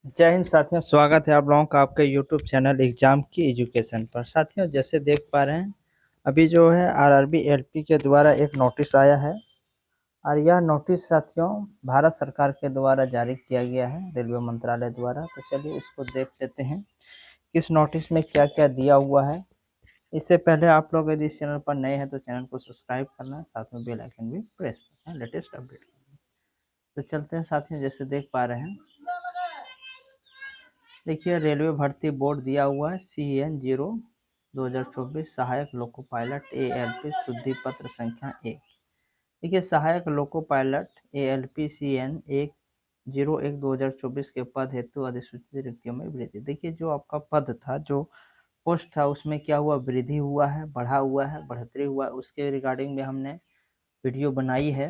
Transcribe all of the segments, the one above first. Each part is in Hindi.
जय हिंद साथियों, स्वागत है आप लोगों का आपके यूट्यूब चैनल एग्जाम की एजुकेशन पर। साथियों, जैसे देख पा रहे हैं अभी जो है आरआरबी एलपी के द्वारा एक नोटिस आया है और यह नोटिस साथियों भारत सरकार के द्वारा जारी किया गया है, रेलवे मंत्रालय द्वारा। तो चलिए इसको देख लेते हैं किस नोटिस में क्या क्या दिया हुआ है। इससे पहले आप लोग यदि इस चैनल पर नए हैं तो चैनल को सब्सक्राइब करना, साथ में बेल आइकन भी प्रेस करना लेटेस्ट अपडेट। तो चलते हैं साथियों, जैसे देख पा रहे हैं देखिए रेलवे भर्ती बोर्ड दिया हुआ है CN 0/2024 सहायक लोको पायलट ALP शुद्धि पत्र संख्या 1। देखिए सहायक लोको पायलट ALP CN 1/01/2024 के पद हेतु अधिसूचित रिक्तियों में वृद्धि। देखिए जो आपका पद था, जो पोस्ट था, उसमें क्या हुआ, वृद्धि हुआ है, बढ़ा हुआ है, बढ़ोतरी हुआ है। उसके रिगार्डिंग में हमने वीडियो बनाई है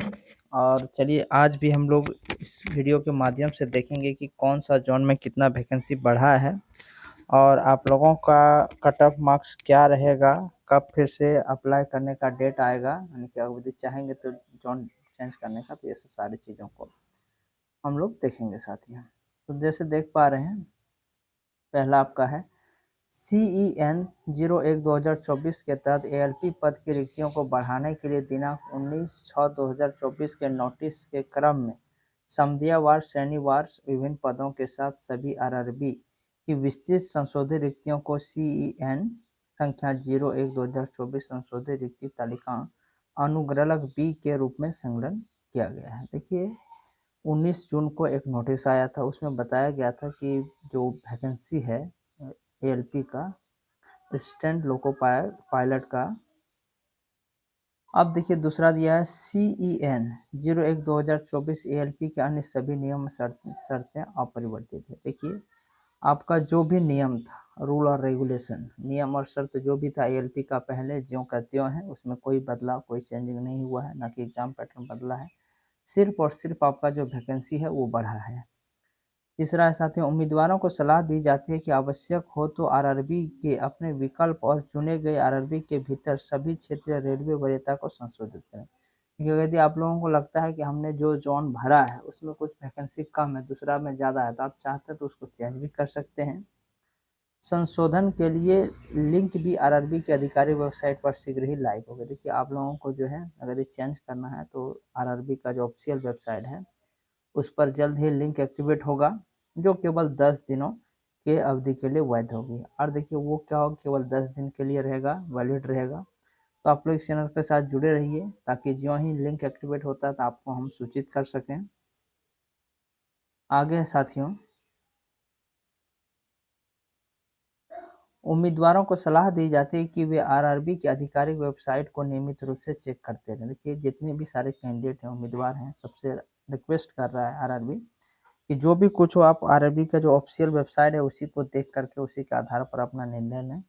और चलिए आज भी हम लोग इस वीडियो के माध्यम से देखेंगे कि कौन सा जोन में कितना वैकेंसी बढ़ा है और आप लोगों का कट ऑफ मार्क्स क्या रहेगा, कब फिर से अप्लाई करने का डेट आएगा, यानी कि यदि चाहेंगे तो जोन चेंज करने का। तो ये सारी चीज़ों को हम लोग देखेंगे साथियों। तो जैसे देख पा रहे हैं पहला आपका है CEN 01/2024 के तहत ALP पद की रिक्तियों को बढ़ाने के लिए दिनांक 19/6/2024 के नोटिस के क्रम में समधियावार श्रेणीवार विभिन्न पदों के साथ सभी RRB की विस्तृत संशोधित रिक्तियों को CEN संख्या 01/2024 संशोधित रिक्ति तालिका अनुग्रह B के रूप में संलग्न किया गया है। देखिए 19 जून को एक नोटिस आया था, उसमें बताया गया था कि जो वैकेंसी है ALP का असिस्टेंट लोको पायलट का। अब देखिए दूसरा दिया है CEN 01/2024 ALP के अन्य सभी नियम शर्तें अपरिवर्तित है। देखिए आपका जो भी नियम था, रूल और रेगुलेशन, नियम और शर्त जो भी था ALP का पहले ज्यों का त्यों है, उसमें कोई बदलाव, कोई चेंजिंग नहीं हुआ है, ना कि एग्जाम पैटर्न बदला है। सिर्फ और सिर्फ आपका जो वैकेंसी है वो बढ़ा है। तीसरा है साथियों, उम्मीदवारों को सलाह दी जाती है कि आवश्यक हो तो RRB के अपने विकल्प और चुने गए RRB के भीतर सभी क्षेत्रीय रेलवे वरीयता को संशोधित करें। यदि आप लोगों को लगता है कि हमने जो जोन भरा है उसमें कुछ वैकेंसी कम है, दूसरा में ज़्यादा है, तो आप चाहते हैं तो उसको चेंज भी कर सकते हैं। संशोधन के लिए लिंक भी RRB की आधिकारिक वेबसाइट पर शीघ्र ही लाइव होगा। देखिए आप लोगों को जो है अगर ये चेंज करना है तो RRB का जो ऑफिशियल वेबसाइट है उस पर जल्द ही लिंक एक्टिवेट होगा, जो केवल 10 दिनों के अवधि के लिए वैध होगी। और देखिए वो क्या होगा, केवल 10 दिन के लिए रहेगा, वैलिड रहेगा। तो आप लोग इस चैनल के साथ जुड़े रहिए ताकि जो ही लिंक एक्टिवेट होता है तो आपको हम सूचित कर सकें। आगे साथियों, उम्मीदवारों को सलाह दी जाती है कि वे RRB की आधिकारिक वेबसाइट को नियमित रूप से चेक करते रहें। देखिए जितने भी सारे कैंडिडेट हैं, उम्मीदवार हैं, सबसे रिक्वेस्ट कर रहा है RRB कि जो भी कुछ हो आप RRB का जो ऑफिशियल वेबसाइट है उसी को देख करके उसी के आधार पर अपना निर्णय लें।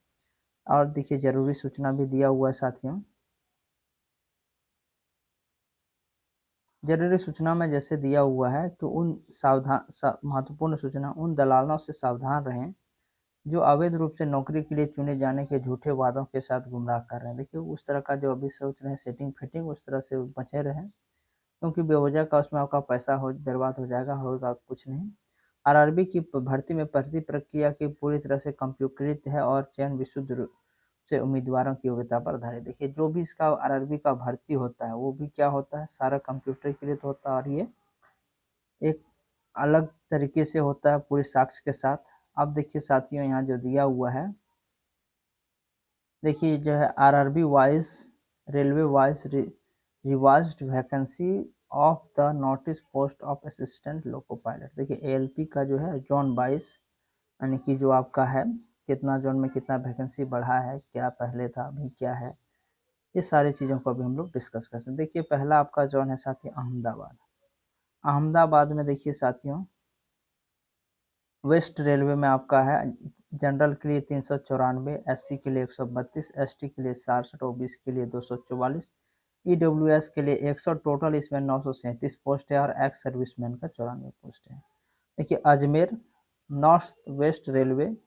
और देखिए जरूरी सूचना भी दिया हुआ है साथियों। जरूरी सूचना में जैसे दिया हुआ है तो उन महत्वपूर्ण सूचना, उन दलालों से सावधान रहें जो अवैध रूप से नौकरी के लिए चुने जाने के झूठे वादों के साथ गुमराह कर रहे हैं। देखिए उस तरह का जो अभी सोच रहे हैं सेटिंग फिटिंग, उस तरह से बचे रहें, क्योंकि बेवजह का उसमें आपका पैसा हो बर्बाद हो जाएगा, होगा कुछ नहीं। RRB की भर्ती में भर्ती प्रक्रिया की पूरी तरह से कंप्यूटरीकृत है और चयन विशुद्ध रूप से उम्मीदवारों की योग्यता पर आधारित। देखिए जो भी इसका RRB का भर्ती होता है वो भी क्या होता है, सारा कंप्यूटरीकृत होता है और ये एक अलग तरीके से होता है पूरे साक्ष्य के साथ। अब देखिए साथियों यहाँ जो दिया हुआ है, देखिए जो है RRB wise railway wise revised vacancy of the notice post of assistant loco pilot. देखिए ALP का जो है जोन 22, यानी कि जो आपका है कितना जोन में कितना वैकेंसी बढ़ा है, क्या पहले था अभी क्या है, ये सारी चीज़ों को अभी हम लोग डिस्कस कर सकते हैं। देखिए पहला आपका जोन है साथियों अहमदाबाद। अहमदाबाद में देखिए साथियों वेस्ट रेलवे में आपका है जनरल के लिए 394, SC के लिए 132, ST के लिए 67, OBC के लिए 244, EWS के लिए 100, टोटल इसमें 937 पोस्ट है और एक्स सर्विसमैन का 94 पोस्ट है। देखिए Ajmer north west railway,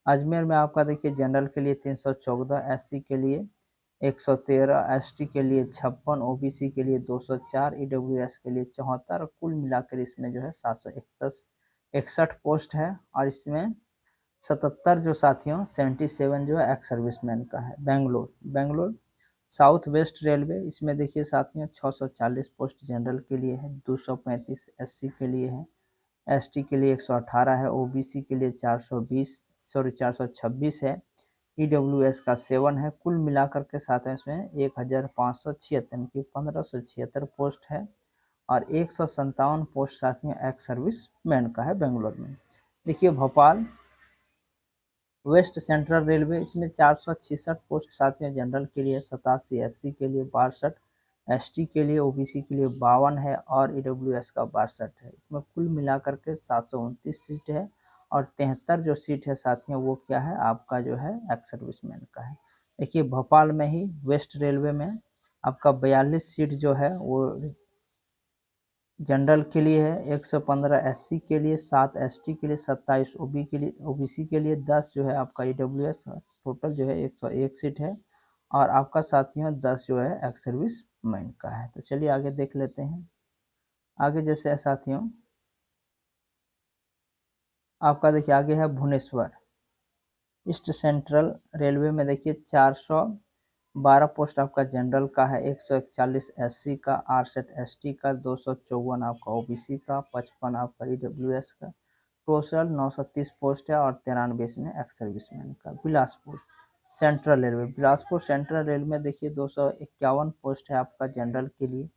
Ajmer में आपका देखिए जनरल के लिए 314, SC के लिए 113, ST के लिए 56, OBC के लिए 204, EWS के लिए 74, कुल मिलाकर इसमें जो है 731 61 पोस्ट है और इसमें 77 जो साथियों 77 जो है एक्स सर्विसमैन का है। बेंगलोर साउथ वेस्ट रेलवे, इसमें देखिए साथियों 640 पोस्ट जनरल के लिए है, 235 एससी के लिए है, एसटी के लिए 118 है, ओबीसी के लिए 426 है, ईडब्ल्यूएस का 7 है। कुल मिलाकर के साथ इसमें 1576 की 1576 पोस्ट है और 157 पोस्ट साथियों एक्स सर्विस मैन का है बेंगलोर में। देखिए भोपाल वेस्ट सेंट्रल रेलवे, इसमें 466 पोस्ट साथियों जनरल के लिए, 87 एससी के लिए, 62 एसटी के लिए, ओबीसी के लिए 52 है और ईडब्ल्यूएस का 62 है। इसमें कुल मिलाकर के 729 सीट है और 73 जो सीट है साथियों वो क्या है आपका जो है एक्स सर्विसमैन का है। देखिए भोपाल में ही वेस्ट रेलवे में आपका 42 सीट जो है वो जनरल के लिए है, 115 एससी के लिए, 7 एसटी के लिए, 27 ओबीसी के लिए, 10 जो है आपका ईडब्ल्यूएस, टोटल जो है 101 सीट है और आपका साथियों 10 जो है एक्स सर्विस मैन का है। तो चलिए आगे देख लेते हैं। आगे जैसे है साथियों आपका देखिए आगे है भुवनेश्वर ईस्ट सेंट्रल रेलवे में, देखिए 412 पोस्ट आपका जनरल का है, 141 एससी का, 68 एसटी का, 254 आपका ओबीसी का, 55 आपका ईडब्ल्यूएस का, टोटल 930 पोस्ट है और 93 इसमें एक्स सर्विसमैन का। बिलासपुर सेंट्रल रेल में देखिए 251 पोस्ट है आपका जनरल के लिए,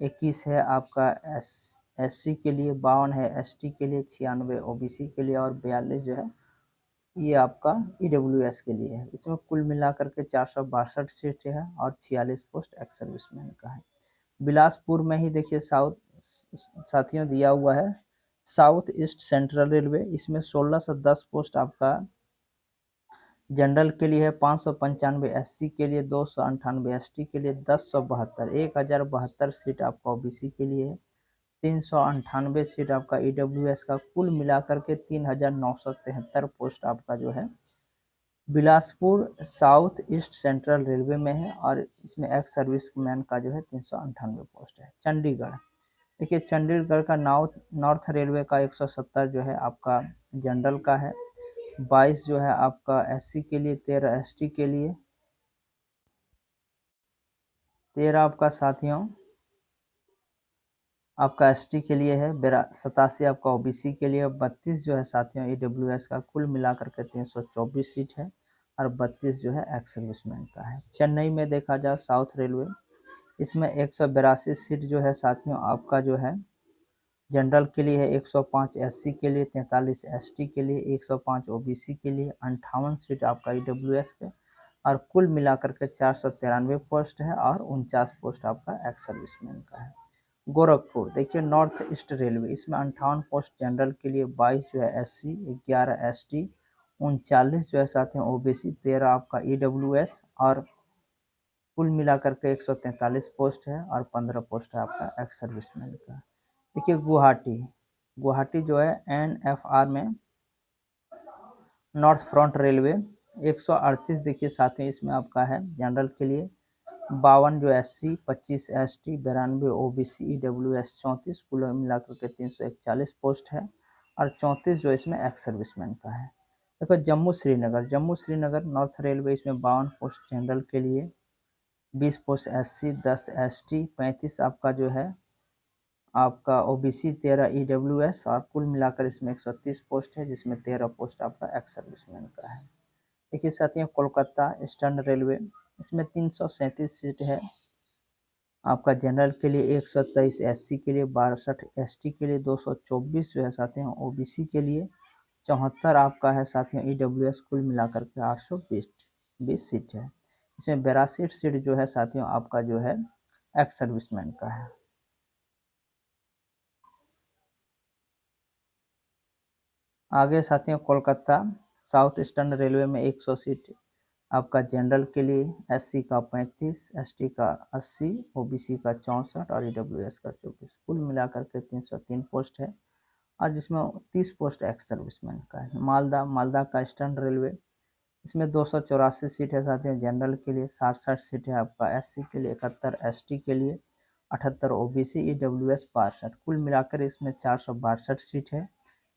21 है आपका एससी के लिए, 52 है एसटी के लिए, 96 ओबीसी के लिए और 42 जो है ये आपका ईडब्ल्यूएस के लिए है। इसमें कुल मिलाकर के 462 सीट है और 46 पोस्ट एक्स सर्विसमैन का है। बिलासपुर में ही देखिए साथियों दिया हुआ है साउथ ईस्ट सेंट्रल रेलवे, इसमें 1610 पोस्ट आपका जनरल के लिए है, 595 एससी के लिए, 298 एसटी के लिए, 1072 सीट आपका ओबीसी के लिए है, 398 सीट आपका ईडब्ल्यूएस का। कुल मिलाकर के 3973 पोस्ट आपका जो है Bilaspur south east central railway में है और इसमें एक्स सर्विसमैन का जो है 398 पोस्ट है। चंडीगढ़ देखिए चंडीगढ़ का नॉर्थ रेलवे का 170 जो है आपका जनरल का है, 22 जो है आपका एससी के लिए, 13 एसटी के लिए, 13 आपका साथियों आपका एसटी के लिए है, 87 आपका ओबीसी के लिए, 32 जो है साथियों ईडब्ल्यूएस का। कुल मिलाकर के 324 सीट है और 32 जो है एक्स सर्विसमैन का है। चेन्नई में देखा जाए साउथ रेलवे, इसमें 182 सीट जो है साथियों आपका जो है जनरल के लिए है, 105 एससी के लिए, 43 एसटी के लिए, 105 ओबीसी के लिए, 58 सीट आपका ईडब्ल्यूएस के और कुल मिलाकर के 493 पोस्ट है और 49 पोस्ट आपका एक्स सर्विसमैन का है। गोरखपुर देखिए नॉर्थ ईस्ट रेलवे, इसमें 58 पोस्ट जनरल के लिए, 22 जो है एससी, 11 एसटी, 39 जो है साथियों ओबीसी, 13 आपका ईडब्ल्यूएस और कुल मिलाकर के 143 पोस्ट है और 15 पोस्ट है आपका एक्स सर्विसमैन का। देखिए गुवाहाटी जो है एनएफआर में नॉर्थ फ्रंट रेलवे 138 देखिए साथियों इसमें आपका है जनरल के लिए, 52 जो एससी, 25 एसटी, 92 ओबीसी, ईडब्ल्यूएस 34, कुल मिलाकर के 341 पोस्ट है और 34 जो इसमें एक्स सर्विसमैन का है। देखो जम्मू श्रीनगर नॉर्थ रेलवे, इसमें 52 पोस्ट जनरल के लिए, 20 पोस्ट एससी, 10 एसटी, 35 आपका जो है आपका ओबीसी, 13 ईडब्ल्यूएस और कुल मिलाकर इसमें 130 पोस्ट है जिसमें 13 पोस्ट आपका एक्स सर्विसमैन का है। देखिए साथियों कोलकाता ईस्टर्न रेलवे, इसमें 337 सीट है आपका जनरल के लिए, 123 एससी के लिए, 62 एसटी के लिए, 224 जो है साथियों ओबीसी के लिए, 74 आपका है साथियों ईडब्ल्यूएस, कुल मिलाकर के 820 सीट है। इसमें 82 सीट जो है साथियों आपका जो है एक्स सर्विसमैन का है। आगे साथियों कोलकाता साउथ ईस्टर्न रेलवे में 100 सीट आपका जनरल के लिए, एससी का 35, एसटी का 80, ओबीसी का 64 और ईडब्ल्यूएस का 24, कुल मिलाकर के 303 पोस्ट है और जिसमें 30 पोस्ट एक्स सर्विसमैन का है। मालदा का ईस्टर्न रेलवे, इसमें 284 सीट है साथियों जनरल के लिए, 67 सीट है आपका एससी के लिए, 71 एसटी के लिए, 78 ओबीसी, ईडब्ल्यूएस 62, कुल मिलाकर इसमें 462 सीट है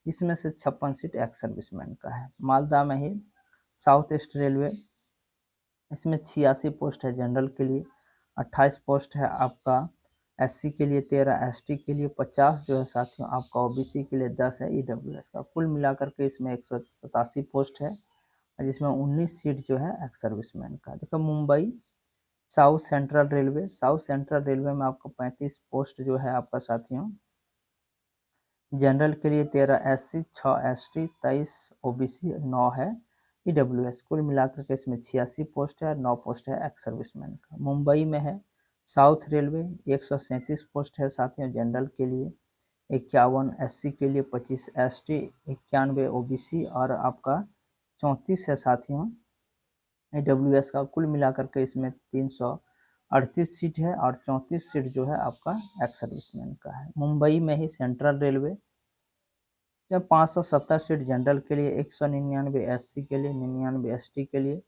जिसमें से 56 सीट एक्स सर्विसमैन का है। मालदा में ही साउथ ईस्ट रेलवे, इसमें 86 पोस्ट है जनरल के लिए, 28 पोस्ट है आपका एससी के लिए, 13 एसटी के लिए, 50 जो है साथियों आपका ओबीसी के लिए, 10 है ईडब्ल्यूएस का। कुल मिलाकर के इसमें 187 पोस्ट है, जिसमें 19 सीट जो है एक्स सर्विसमैन का। देखो Mumbai south central railway, south central railway में आपको 35 पोस्ट जो है आपका साथियों जनरल के लिए, 13 एससी, 6 एसटी, 23 ओबीसी, 9 है ईडब्ल्यूएस। कुल मिलाकर के इसमें 86 पोस्ट है और 9 पोस्ट है एक्स सर्विसमैन का। मुंबई में है साउथ रेलवे, 137 पोस्ट है साथियों जनरल के लिए, 51 एससी के लिए, 25 एसटी, 91 ओबीसी और आपका 34 है साथियों ईडब्ल्यूएस का। कुल मिलाकर के इसमें 338 सीट है और 34 सीट जो है आपका एक्स सर्विसमैन का है। मुंबई में ही सेंट्रल रेलवे, 570 सीट जनरल के लिए, 199 एससी के लिए, 99 एसटी के लिए,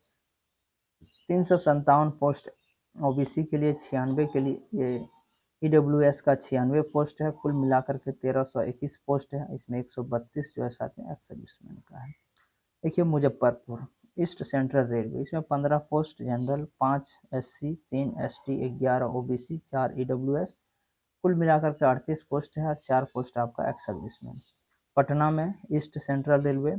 357 पोस्ट ओबीसी के लिए, 96 के लिए ये ईडब्ल्यूएस का 96 पोस्ट है। कुल मिलाकर के 1321 पोस्ट है, इसमें 132 जो है साथ में एक्स सर्विसमैन का है। देखिए मुजफ्फरपुर ईस्ट सेंट्रल रेलवे, इसमें 15 post general, 5 SC, 3 ST, 11 OBC, 4 EWS. कुल मिलाकर के 38 पोस्ट है और 4 पोस्ट आपका एक्स सर्विसमैन। पटना में east central railway,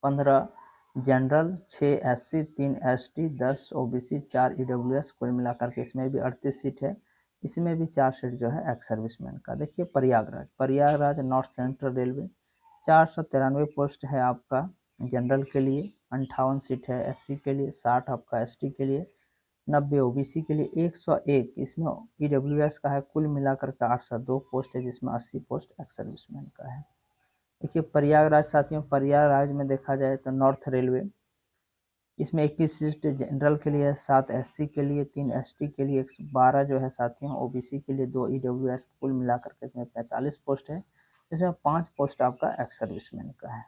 15 general, 6 SC, 3 ST, 10 OBC, 4 EWS. कुल मिलाकर के इसमें भी 38 सीट है, इसमें भी 4 सीट जो है एक्स सर्विसमैन का। देखिए Prayagraj, Prayagraj north central railway, 493 post है आपका जनरल के लिए, 58 सीट है एससी के लिए, 60 आपका एसटी के लिए, 90 ओबीसी के लिए, 101 इसमें ईडब्ल्यूएस का है। कुल मिलाकर के 802 पोस्ट है, जिसमें 80 पोस्ट एक्स सर्विसमैन का है। देखिए प्रयागराज साथियों, प्रयागराज में देखा जाए तो नॉर्थ रेलवे, इसमें 21 सीट जनरल के लिए, 7 एससी के लिए, 3 एसटी के लिए, 112 जो है साथियों ओबीसी के लिए, 2 ईडब्ल्यूएस। कुल मिलाकर के इसमें 45 पोस्ट है, इसमें 5 पोस्ट आपका एक्स सर्विसमैन का है।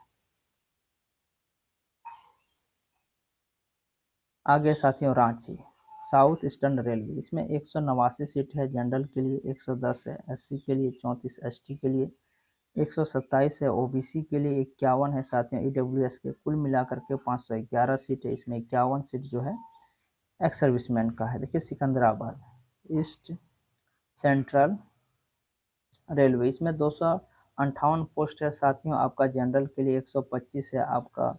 आगे साथियों रांची साउथ ईस्टर्न रेलवे, इसमें 189 सीट है जनरल के लिए, 110 है एससी के लिए, 34 एसटी के लिए, 127 है ओबीसी के लिए, 51 है साथियों ईडब्ल्यूएस के। कुल मिलाकर के 511 सीट है, इसमें 51 सीट जो है एक्स सर्विसमैन का है। देखिए सिकंदराबाद ईस्ट सेंट्रल रेलवे, इसमें 258 पोस्ट है साथियों आपका जनरल के लिए, 125 है आपका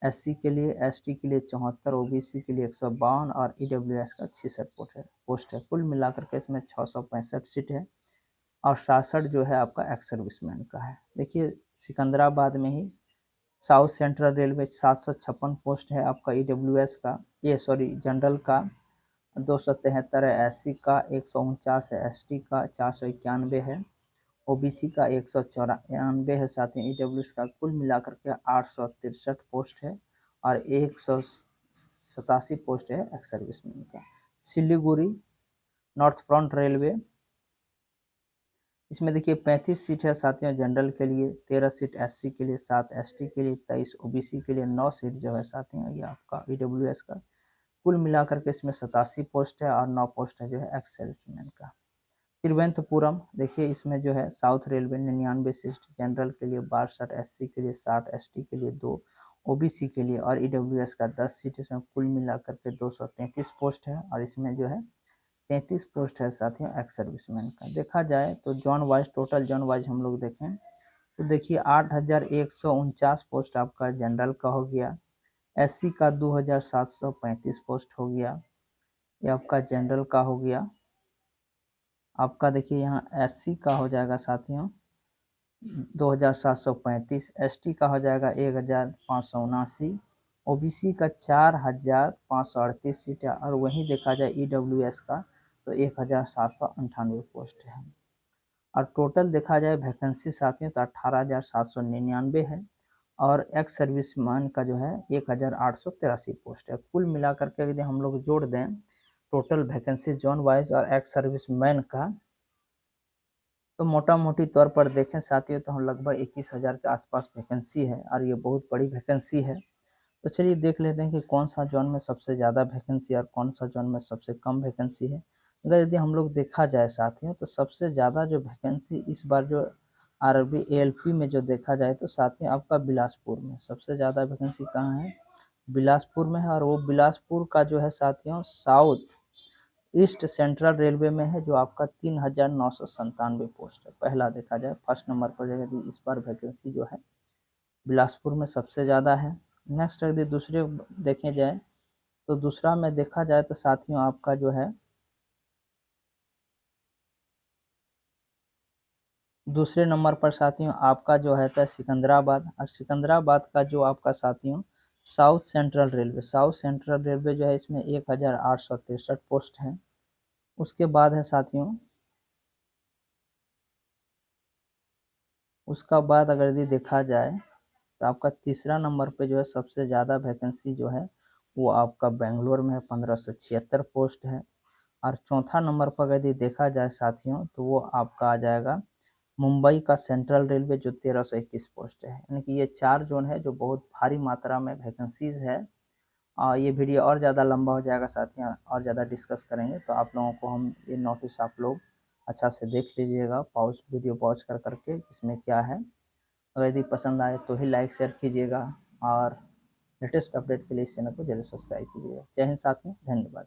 एससी के लिए, एसटी के लिए 74, ओबीसी के लिए 152 और ईडब्ल्यूएस का 66 पोस्ट है। कुल मिलाकर के इसमें 665 सीट है और 67 जो है आपका एक्स सर्विसमैन का है। देखिए सिकंदराबाद में ही साउथ सेंट्रल रेलवे, 756 पोस्ट है आपका ईडब्ल्यूएस का, ये सॉरी जनरल का, 273 है एससी का, 149 है एसटी का, 491 है ओबीसी का, 194 है साथ ही ईडब्ल्यूएस का। कुल मिलाकर के 863 पोस्ट है और 187 पोस्ट है एक्स सर्विसमैन का। सिलीगुड़ी नॉर्थ फ्रंट रेलवे, इसमें देखिए 35 सीट है साथियों जनरल के लिए, 13 सीट एससी के लिए, 7 एसटी के लिए, 23 ओबीसी के लिए, 9 सीट जो है साथियों ये आपका ईडब्ल्यूएस का। कुल मिलाकर के इसमें 87 पोस्ट है और 9 पोस्ट है जो है एक्स सर्विसमैन का। तिरुवनंतपुरम देखिए, इसमें जो है साउथ रेलवे 99 सीट जनरल के लिए, 62 एससी के लिए, 60 एसटी के लिए, 2 ओबीसी के लिए और ईडब्ल्यूएस का 10 सीट, इसमें कुल मिलाकर के 233 पोस्ट है और इसमें जो है 33 पोस्ट है साथियों एक्स सर्विसमैन का। देखा जाए तो John wise, total John wise हम लोग देखें तो देखिए 8149 पोस्ट आपका जनरल का हो गया, एससी का 2735 पोस्ट हो गया, ये आपका जनरल का हो गया। आपका देखिए यहाँ एससी का हो जाएगा साथियों 2735, एसटी का हो जाएगा 1579, ओबीसी का 4538 सीट है और वहीं देखा जाए ईडब्ल्यूएस का तो 1798 पोस्ट है। और टोटल देखा जाए वैकेंसी साथियों तो 18,799 है और एक्स सर्विसमैन का जो है 1,883 पोस्ट है। कुल मिलाकर के यदि हम लोग जोड़ दें टोटल वैकेंसी जोन वाइज और एक्स सर्विसमैन का, तो मोटा मोटी तौर पर देखें साथियों तो हम लगभग 21,000 के आसपास वैकेंसी है और ये बहुत बड़ी वैकेंसी है। तो चलिए देख लेते हैं कि कौन सा जोन में सबसे ज़्यादा वैकेंसी और कौन सा जोन में सबसे कम वैकेंसी है। अगर यदि हम लोग देखा जाए साथियों तो सबसे ज़्यादा जो वैकेंसी इस बार जो आरबी एएलपी में जो देखा जाए तो साथियों आपका बिलासपुर में सबसे ज़्यादा वैकेंसी कहाँ है, बिलासपुर में है। और वो बिलासपुर का जो है साथियों साउथ ईस्ट सेंट्रल रेलवे में है, जो आपका 3,997 पोस्ट है। पहला देखा जाए फर्स्ट नंबर पर यदि इस बार वैकेंसी जो है बिलासपुर में सबसे ज़्यादा है। नेक्स्ट यदि दूसरे देखे जाए तो दूसरा में देखा जाए तो साथियों आपका जो है दूसरे नंबर पर साथियों आपका जो है था सिकंदराबाद। और सिकंदराबाद का जो आपका साथियों साउथ सेंट्रल रेलवे जो है इसमें 1,863 पोस्ट है। उसके बाद है साथियों, उसका बाद अगर यदि देखा जाए तो आपका तीसरा नंबर पे जो है सबसे ज़्यादा वैकेंसी जो है वो आपका बेंगलोर में है, 1576 पोस्ट है। और चौथा नंबर पर यदि देखा जाए साथियों तो वो आपका आ जाएगा मुंबई का सेंट्रल रेलवे, जो 1321 पोस्ट है। यानी कि ये 4 जोन है जो बहुत भारी मात्रा में वैकेंसीज है। और ये वीडियो और ज़्यादा लंबा हो जाएगा साथियों, और ज़्यादा डिस्कस करेंगे, तो आप लोगों को हम ये नोटिस आप लोग अच्छा से देख लीजिएगा, वीडियो पॉज कर करके इसमें क्या है। अगर यदि पसंद आए तो ही लाइक शेयर कीजिएगा, और लेटेस्ट अपडेट के लिए इस चैनल को जरूर सब्सक्राइब कीजिएगा। जय हिंद साथियों, धन्यवाद।